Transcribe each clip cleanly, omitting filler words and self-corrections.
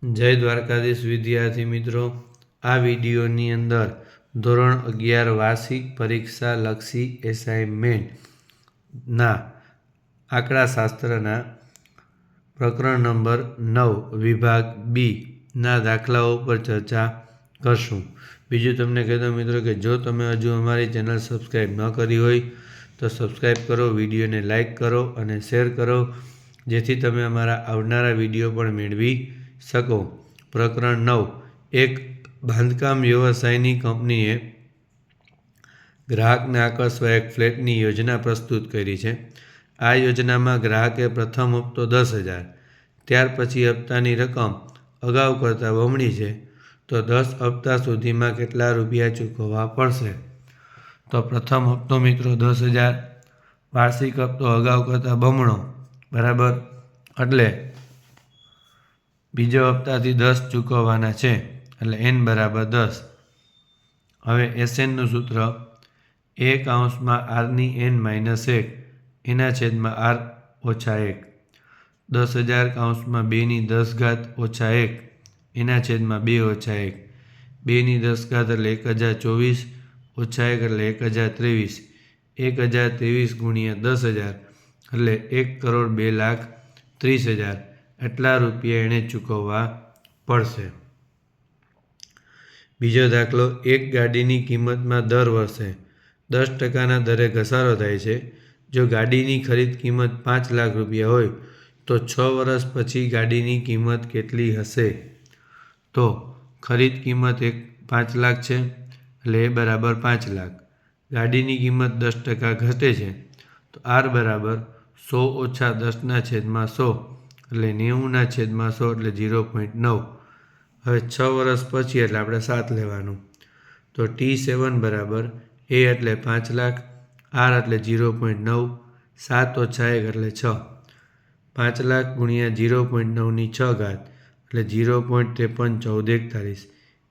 જય દ્વારકાધીશ વિદ્યાર્થી મિત્રો, આ વિડીયોની અંદર ધોરણ 11 વાર્ષિક પરીક્ષા લક્ષી એસાઇનમેન્ટના આંકડાશાસ્ત્રના પ્રકરણ નંબર 9 વિભાગ બી ના દાખલાઓ પર ચર્ચા કરશું. બીજું તમને કહી દઉં મિત્રો કે જો તમે હજુ અમારી ચેનલ સબસ્ક્રાઈબ ન કરી હોય તો સબસ્ક્રાઈબ કરો, વિડીયોને લાઈક કરો અને શેર કરો, જેથી તમે અમારા આવનારા વિડીયો પણ મેળવી શકો. પ્રકરણ 9. એક બાંધકામ વ્યવસાયની કંપનીએ ગ્રાહકને આકર્ષવા એક ફ્લેટની યોજના પ્રસ્તુત કરી છે. આ યોજનામાં ગ્રાહકે પ્રથમ હપ્તો 10,000, ત્યાર પછી હપ્તાની રકમ અગાઉ કરતાં બમણી છે, તો 10 હપ્તા સુધીમાં કેટલા રૂપિયા ચૂકવવા પડશે? તો પ્રથમ હપ્તો મિત્રો 10,000, વાર્ષિક હપ્તો અગાઉ કરતાં બમણો, બરાબર, એટલે બીજો હપ્તાથી 10 ચૂકવવાના છે, એટલે n બરાબર 10. હવે SNનું સૂત્ર a(r)(n-1) એના છેદમાં r ઓછા 1, 10,000 (2)(10) ઓછા 1 એના છેદમાં 2 ઓછા 1, 2(10) એટલે 1024 ઓછા 1 એટલે 1023, 1023 ગુણ્યા 10,000 એટલે 1,02,30,000 એટલા રૂપિયા એણે ચૂકવવા પડશે. બીજો દાખલો, એક ગાડીની કિંમતમાં દર વર્ષે 10%ના દરે ઘસારો થાય છે. જો ગાડીની ખરીદ કિંમત 5 લાખ રૂપિયા હોય તો 6 વર્ષ પછી ગાડીની કિંમત કેટલી હશે? તો ખરીદ કિંમત 5 લાખ છે, એટલે એ બરાબર 5 લાખ. ગાડીની કિંમત 10% ઘટે છે, તો r બરાબર 100 ઓછા 10/100 એટલે 90/100 એટલે 0.9. હવે 6 વર્ષ પછી એટલે આપણે 7 લેવાનું, તો T7 બરાબર a એટલે 5 લાખ, r એટલે 0.9, 7 ઓછા 1 એટલે 6, 5 લાખ ગુણ્યા 0.9ની 6 ઘાત એટલે 0.531441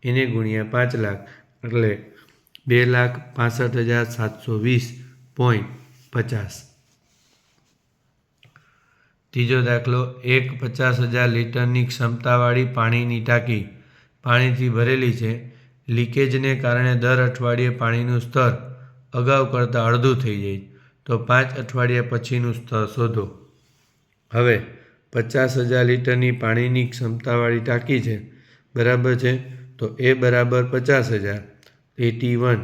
એને ગુણ્યા 5 લાખ એટલે 2,65,720.50. ત્રીજો દાખલો, એક 50,000 લીટરની ક્ષમતાવાળી પાણીની ટાંકી પાણીથી ભરેલી છે. લીકેજને કારણે દર અઠવાડિયે પાણીનું સ્તર અગાઉ કરતાં અડધું થઈ જાય, તો 5 અઠવાડિયા પછીનું સ્તર શોધો. હવે 50,000 લીટરની પાણીની ક્ષમતાવાળી ટાંકી છે, બરાબર છે, તો એ બરાબર 50,000, T1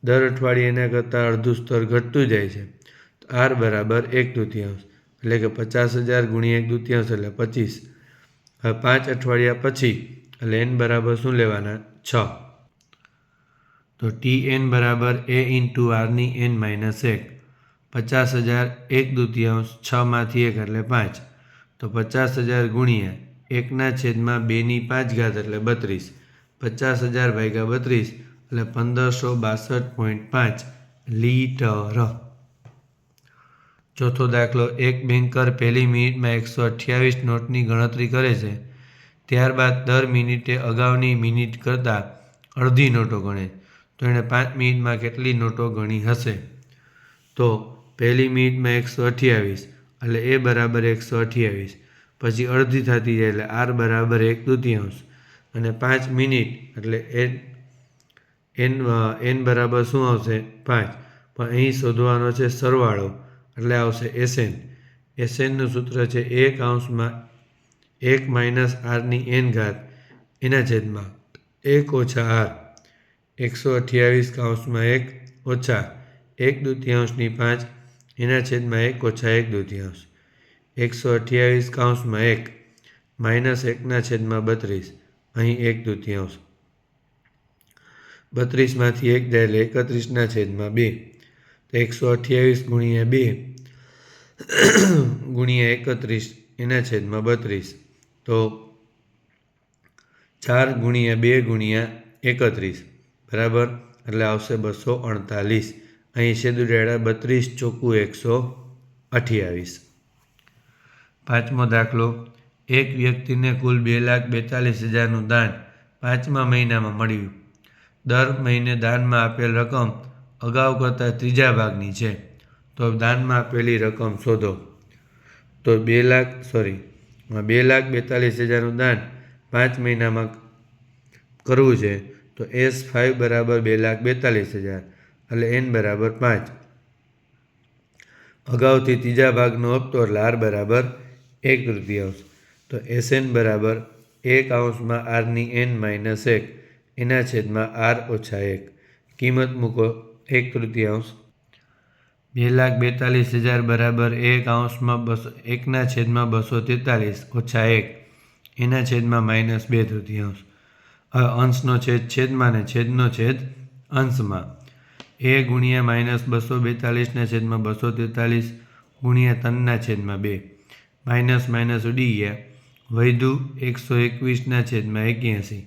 દર અઠવાડિયે એના કરતાં અડધું સ્તર ઘટતું જાય છે, તો r બરાબર 1/2, એટલે કે 50,000 ગુણ્યા 1/2 એટલે 25. હવે 5 અઠવાડિયા પછી એટલે n બરાબર શું લેવાના? 6. તો Tn બરાબર a × r(n-1). 50,000 1/2 6માંથી 1 એટલે 5, તો 50,000 ગુણ્યા 1/2/5 એટલે 32, 50,000 ભાગ્યા 32 એટલે 1562.5 લીટર. ચોથો દાખલો, એક બેન્કર પહેલી મિનિટમાં 128 નોટની ગણતરી કરે છે. ત્યારબાદ દર મિનિટે અગાઉની મિનિટ કરતાં અડધી નોટો ગણે, તો એણે 5 મિનિટમાં કેટલી નોટો ગણી હશે? તો પહેલી મિનિટમાં 128 એટલે એ બરાબર 128, પછી અડધી થતી જાય એટલે r બરાબર 1/2 અને 5 મિનિટ એટલે n બરાબર શું આવશે? 5. પણ અહીં શોધવાનો છે સરવાળો, એટલે આવશે SN. SNનું સૂત્ર છે a(1 - r)(n) એના છેદમાં 1 ઓછા r, 128(1) ઓછા 1/2 એના છેદમાં 1 ઓછા 1/2, 128(1) માઇનસ 1/32, અહીં 1/2, 32માંથી 1 જાય એટલે 31/2, તો 128 ગુણ્યા 2 ગુણ્યા 31 એના છેદમાં 32, તો 4 ગુણ્યા 2 ગુણ્યા 31, બરાબર, એટલે આવશે 248. અહીં છેદ ઉડાડ્યા, 32 ચોકું 128. પાંચમો દાખલો, એક વ્યક્તિને કુલ 2,42,000નું દાન 5મા મહિનામાં મળ્યું. દર મહિને દાનમાં આપેલ રકમ અગાઉ કરતાં ત્રીજા ભાગની છે, તો દાનમાં આપેલી રકમ શોધો. તો 2,42,000નું દાન 5 મહિનામાં કરવું છે તો S5 બરાબર 2,42,000 એટલે n બરાબર 5. અગાઉથી ત્રીજા ભાગનો હપ્તો એટલે R બરાબર 1/3 તો SN બરાબર 1 Rની n માઇનસ 1 એના છેદમાં R ઓછા 1. કિંમત મૂકો 1/3 2,42,000 બરાબર 1/243 ઓછા 1 એના છેદમાં માઇનસ 2/3. હવે અંશનો છેદ છેદમાં ને છેદનો છેદ અંશમાં. a ગુણ્યા માઇનસ 242 છેદમાં 243 ગુણ્યા 3 છેદમાં 2 માઇનસ માઇનસ ઉડી ગયા વધ્યું 121 છેદમાં 81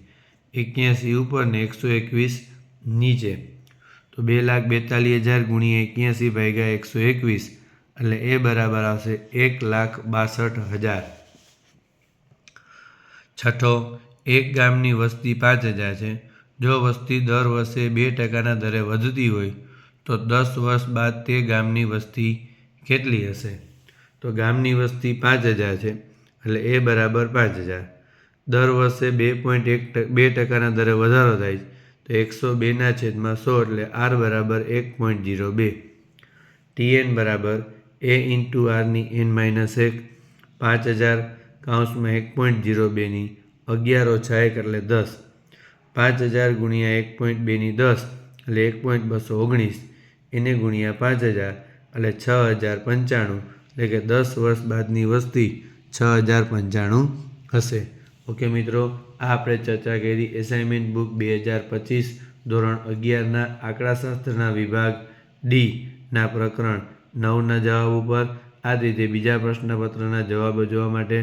81 ઉપર ને 121 નીચે તો 2,42,000 ગુણ્યા 81 ભાગ્યા 121 એટલે એ બરાબર આવશે 1,62,000. છઠ્ઠો, એક ગામની વસ્તી 5,000 છે. જો વસ્તી દર વર્ષે 2% દરે વધતી હોય તો 10 વર્ષ બાદ તે ગામની વસ્તી કેટલી હશે? તો ગામની વસ્તી 5,000 છે એટલે એ બરાબર 5,000. દર વર્ષે 2% દરે વધારો થાય તો 102 છેદમાં 100 એટલે R બરાબર 1.02. TN બરાબર A ઇન્ટુ Rની n માઇનસ 1 5,000 1.02 ની 11 ઓછા 1 એટલે 10 5,000 ગુણ્યા 1.2 ની 10 એટલે 1.219 એને ગુણ્યા 5,000 એટલે 6,095 એટલે કે 10 વર્ષ બાદની વસ્તી 6,095 હશે. ઓકે મિત્રો, આ આપણે ચર્ચા કરી એસાઇનમેન્ટ બુક 2025 ધોરણ 11ના આંકડાશાસ્ત્રના વિભાગ ડીના પ્રકરણ 9ના જવાબ ઉપર. આ રીતે બીજા પ્રશ્નપત્રના જવાબો જોવા માટે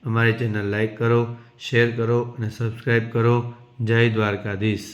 અમારી ચેનલ લાઇક કરો, શેર કરો અને સબસ્ક્રાઈબ કરો. જય દ્વારકાધીશ.